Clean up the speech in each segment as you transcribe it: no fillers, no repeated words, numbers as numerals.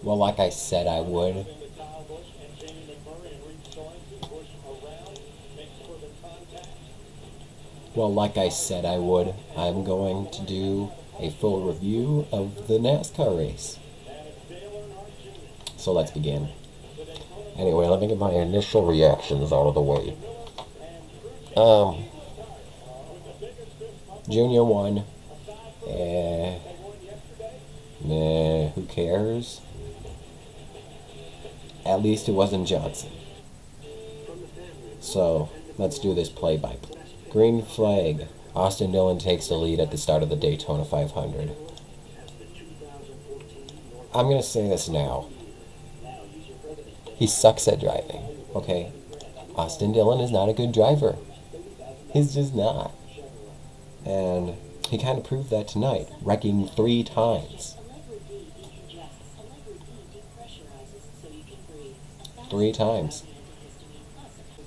Well, like I said I would. Well, like I said I would, I'm going to do a full review of the NASCAR race. So let's begin. Anyway, let me get my initial reactions out of the way. Um, Junior won. Who cares? At least it wasn't Johnson. So, let's do this play by play. Green flag. Austin Dillon takes the lead at the start of the Daytona 500. I'm going to say this now. He sucks at driving, okay? Austin Dillon is not a good driver. He's just not. And he kind of proved that tonight, wrecking 3 times. 3 times.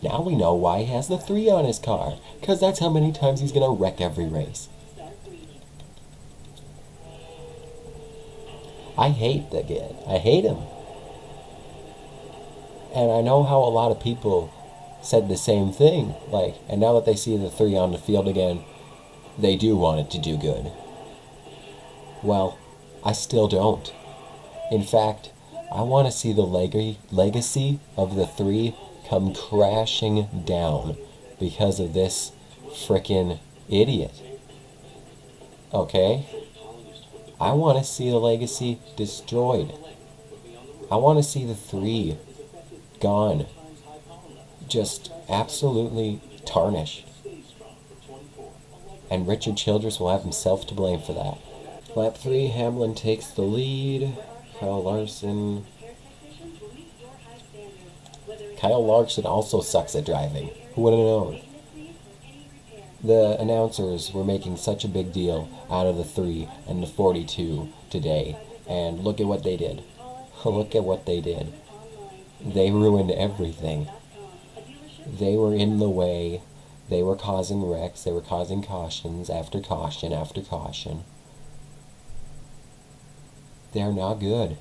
Now we know why he has the 3 on his car, because that's how many times he's going to wreck every race. I hate the kid. I hate him. And I know how a lot of people said the same thing. And now that they see the 3 on the field again, they do want it to do good. Well, I still don't. In fact, I want to see the legacy of the 3 come crashing down because of this frickin' idiot. Okay? I want to see the legacy destroyed. I want to see the 3 gone. Just absolutely tarnished. And Richard Childress will have himself to blame for that. Lap 3, Hamlin takes the lead. Kyle Larson also sucks at driving. Who would have known? The announcers were making such a big deal out of the 3 and the 42 today. And look at what they did. Look at what they did. They ruined everything. They were in the way. They were causing wrecks. They were causing cautions after caution after caution. They're not good.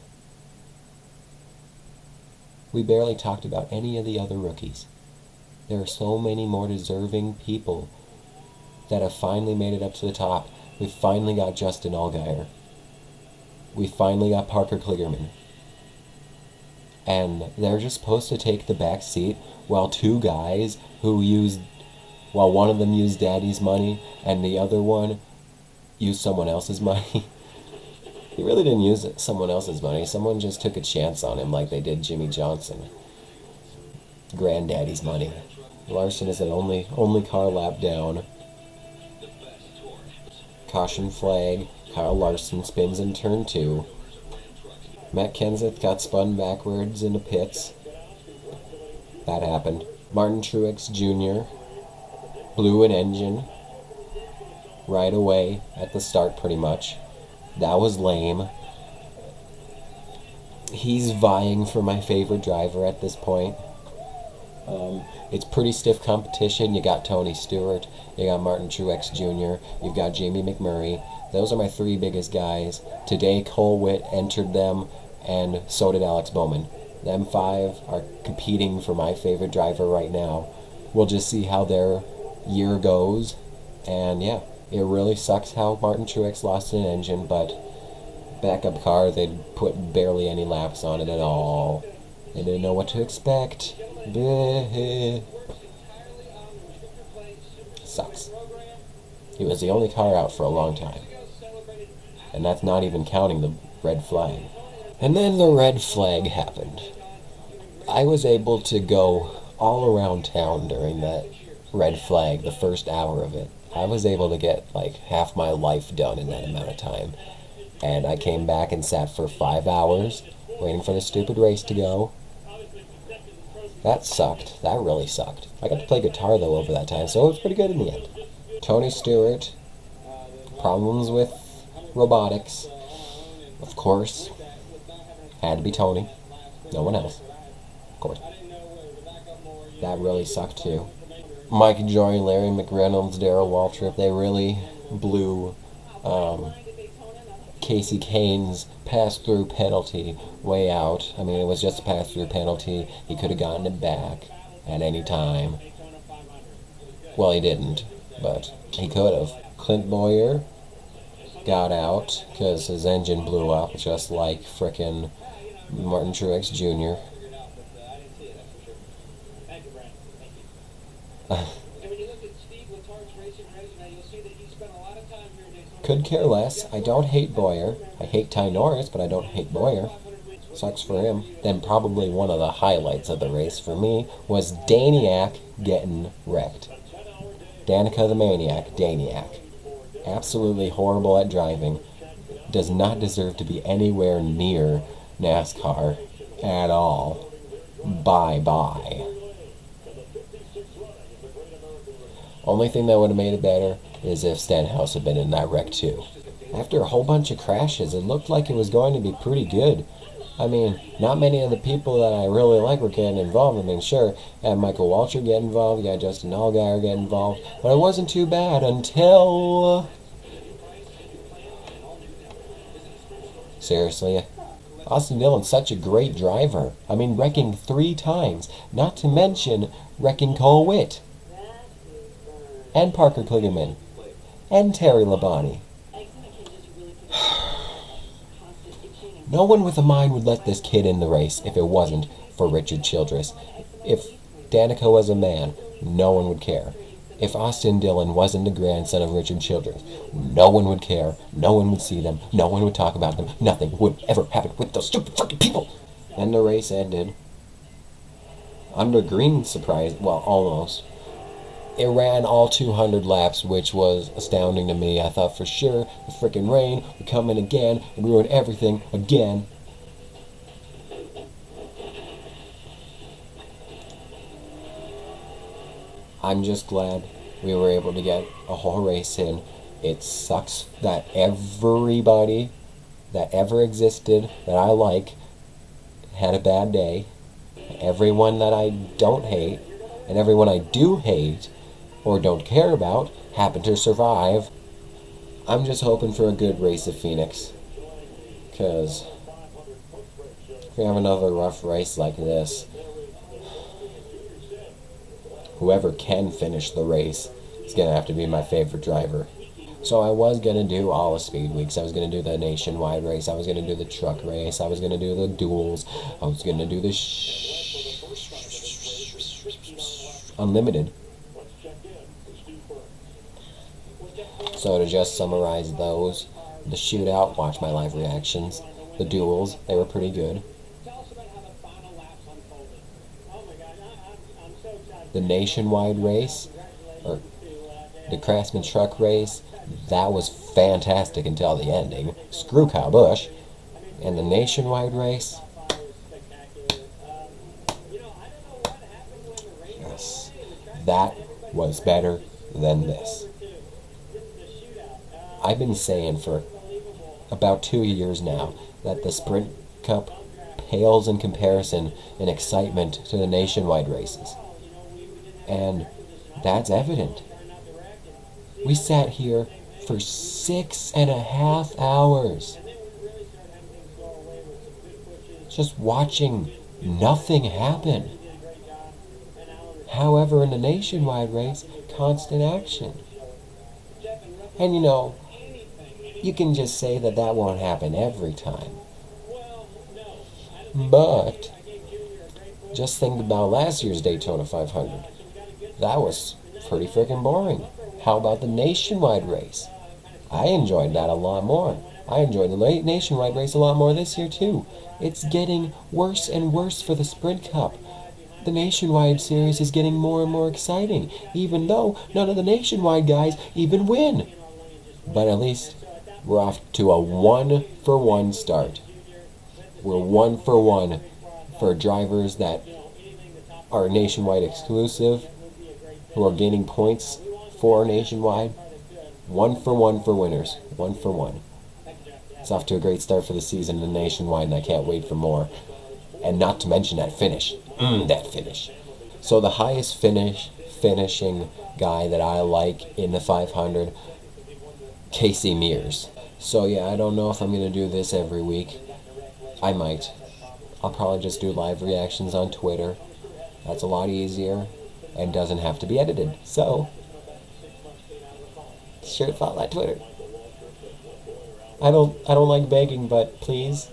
We barely talked about any of the other rookies. There are so many more deserving people that have finally made it up to the top. We finally got Justin Allgaier. We finally got Parker Kligerman. And they're just supposed to take the back seat while 2 guys while one of them used daddy's money and the other one used someone else's money. He really didn't use someone else's money. Someone just took a chance on him like they did Jimmy Johnson. Granddaddy's money. Larson is an only car lap down. Caution flag. Kyle Larson spins in turn 2. Matt Kenseth got spun backwards into pits. That happened. Martin Truex Jr. blew an engine right away at the start pretty much. That was lame. He's vying for my favorite driver at this point. It's pretty stiff competition. You got Tony Stewart, you got Martin Truex Jr., you've got Jamie McMurray. Those are my 3 biggest guys. Today Cole Witt entered them, and so did Alex Bowman. Them 5 are competing for my favorite driver right now. We'll just see how their year goes. And yeah, it really sucks how Martin Truex lost an engine, but backup car, they'd put barely any laps on it at all. They didn't know what to expect. Bleh. Sucks. He was the only car out for a long time. And that's not even counting the red flag. And then the red flag happened. I was able to go all around town during that red flag, the first hour of it. I was able to get half my life done in that amount of time. And I came back and sat for 5 hours waiting for the stupid race to go. That sucked. That really sucked. I got to play guitar though over that time, so it was pretty good in the end. Tony Stewart, problems with robotics, of course. Had to be Tony. No one else. Of course. That really sucked too. Mike Joy, Larry McReynolds, Darrell Waltrip, they really blew Casey Kane's pass-through penalty way out. I mean, it was just a pass-through penalty. He could have gotten it back at any time. Well, he didn't, but he could have. Clint Boyer got out because his engine blew up, just like frickin' Martin Truex Jr. Could care less. I don't hate Boyer. I hate Ty Norris, but I don't hate Boyer. Sucks for him. Then probably one of the highlights of the race for me was Daniak getting wrecked. Danica the Maniac, Daniak. Absolutely horrible at driving. Does not deserve to be anywhere near NASCAR at all. Bye-bye. Only thing that would have made it better is if Stenhouse had been in that wreck too. After a whole bunch of crashes, it looked like it was going to be pretty good. I mean, not many of the people that I really like were getting involved. I mean, sure, you had Michael Waltrip get involved, you had Justin Allgaier get involved, but it wasn't too bad until... Seriously, Austin Dillon's such a great driver. I mean, wrecking 3 times, not to mention wrecking Cole Witt, and Parker Kligerman, and Terry Labonte. No one with a mind would let this kid in the race if it wasn't for Richard Childress. If Danica was a man, no one would care. If Austin Dillon wasn't the grandson of Richard Childress, no one would care, no one would see them, no one would talk about them, nothing would ever happen with those stupid fucking people. And the race ended. Under green surprise, well, almost. It ran all 200 laps, which was astounding to me. I thought for sure the frickin' rain would come in again and ruin everything again. I'm just glad we were able to get a whole race in. It sucks that everybody that ever existed that I like had a bad day. Everyone that I don't hate and everyone I do hate or don't care about happen to survive. I'm just hoping for a good race at Phoenix, because if we have another rough race like this, whoever can finish the race is going to have to be my favorite driver. So I was going to do all the speed weeks. I was going to do the nationwide race. I was going to do the truck race. I was going to do the duels. I was going to do the unlimited. So to just summarize those, the shootout, watch my live reactions. The duels, they were pretty good. The nationwide race, or the Craftsman truck race, that was fantastic until the ending. Screw Kyle Busch. And the nationwide race, yes, that was better than this. I've been saying for about 2 years now that the Sprint Cup pales in comparison in excitement to the nationwide races. And that's evident. We sat here for 6.5 hours just watching nothing happen. However, in the nationwide race, constant action. And you know, you can just say that that won't happen every time. But just think about last year's Daytona 500. That was pretty freaking boring. How about the nationwide race? I enjoyed that a lot more. I enjoyed the nationwide race a lot more this year too. It's getting worse and worse for the Sprint Cup. The nationwide series is getting more and more exciting, even though none of the nationwide guys even win. But at least we're off to a 1-for-1 start. We're 1-for-1 for drivers that are nationwide exclusive, who are gaining points for nationwide. 1-for-1 for winners. 1-for-1. It's off to a great start for the season in the nationwide, and I can't wait for more. And not to mention that finish. That finish. So the highest finishing guy that I like in the 500, Casey Mears. So yeah, I don't know if I'm going to do this every week. I might. I'll probably just do live reactions on Twitter. That's a lot easier and doesn't have to be edited. So, sure to follow that Twitter. I don't like begging, but please.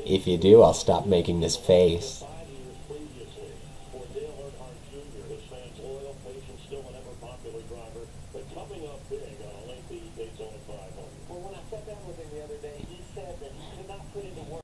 If you do, I'll stop making this face.